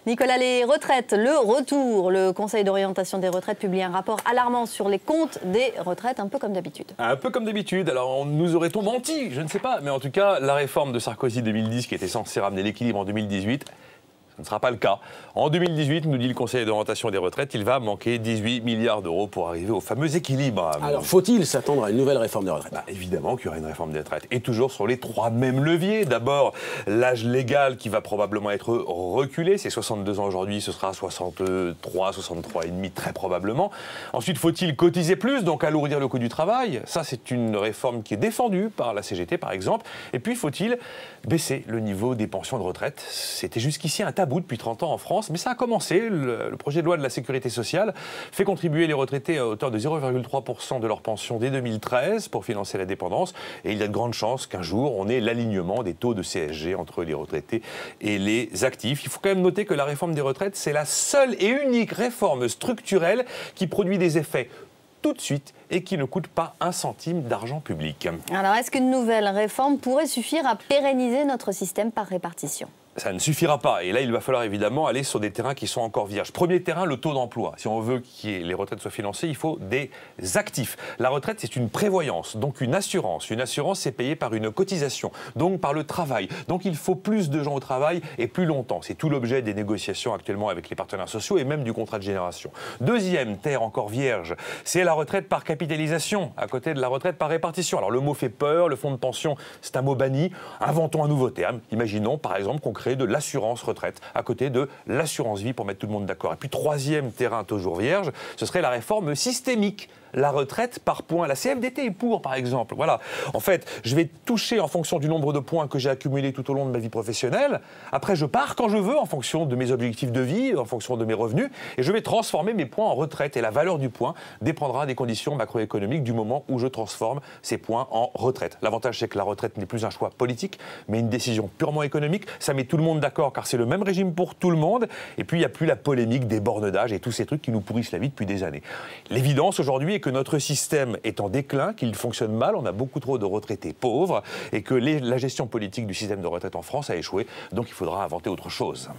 Nicolas, les retraites, le retour. Le Conseil d'orientation des retraites publie un rapport alarmant sur les comptes des retraites, un peu comme d'habitude. Un peu comme d'habitude. Alors, nous aurait-on menti? Je ne sais pas. Mais en tout cas, la réforme de Sarkozy 2010, qui était censée ramener l'équilibre en 2018, ce ne sera pas le cas. En 2018, nous dit le Conseil d'orientation des retraites, il va manquer 18 milliards d'euros pour arriver au fameux équilibre. Alors, faut-il s'attendre à une nouvelle réforme des retraites? Évidemment qu'il y aura une réforme des retraites. Et toujours sur les trois mêmes leviers. D'abord, l'âge légal qui va probablement être reculé. C'est 62 ans aujourd'hui, ce sera 63, 63 et demi très probablement. Ensuite, faut-il cotiser plus, donc alourdir le coût du travail? Ça, c'est une réforme qui est défendue par la CGT, par exemple. Et puis, faut-il baisser le niveau des pensions de retraite? C'était jusqu'ici un tabou depuis 30 ans en France, mais ça a commencé. Le projet de loi de la sécurité sociale fait contribuer les retraités à hauteur de 0,3% de leur pension dès 2013 pour financer la dépendance. Et il y a de grandes chances qu'un jour, on ait l'alignement des taux de CSG entre les retraités et les actifs. Il faut quand même noter que la réforme des retraites, c'est la seule et unique réforme structurelle qui produit des effets tout de suite et qui ne coûte pas un centime d'argent public. Alors, est-ce qu'une nouvelle réforme pourrait suffire à pérenniser notre système par répartition ? Ça ne suffira pas. Et là, il va falloir évidemment aller sur des terrains qui sont encore vierges. Premier terrain, le taux d'emploi. Si on veut que les retraites soient financées, il faut des actifs. La retraite, c'est une prévoyance, donc une assurance. Une assurance, c'est payé par une cotisation, donc par le travail. Donc il faut plus de gens au travail et plus longtemps. C'est tout l'objet des négociations actuellement avec les partenaires sociaux et même du contrat de génération. Deuxième terre encore vierge, c'est la retraite par capitalisation, à côté de la retraite par répartition. Alors le mot fait peur, le fonds de pension, c'est un mot banni. Inventons un nouveau terme. Imaginons par exemple qu'on crée de l'assurance retraite, à côté de l'assurance vie pour mettre tout le monde d'accord. Et puis troisième terrain toujours vierge, ce serait la réforme systémique. La retraite par points. La CFDT est pour, par exemple. Voilà. En fait, je vais toucher en fonction du nombre de points que j'ai accumulés tout au long de ma vie professionnelle. Après, je pars quand je veux, en fonction de mes objectifs de vie, en fonction de mes revenus, et je vais transformer mes points en retraite. Et la valeur du point dépendra des conditions macroéconomiques du moment où je transforme ces points en retraite. L'avantage, c'est que la retraite n'est plus un choix politique, mais une décision purement économique. Ça met tout le monde d'accord, car c'est le même régime pour tout le monde. Et puis, il n'y a plus la polémique des bornes d'âge et tous ces trucs qui nous pourrissent la vie depuis des années. L'évidence aujourd'hui est que notre système est en déclin, qu'il fonctionne mal, on a beaucoup trop de retraités pauvres et que la gestion politique du système de retraite en France a échoué, donc il faudra inventer autre chose.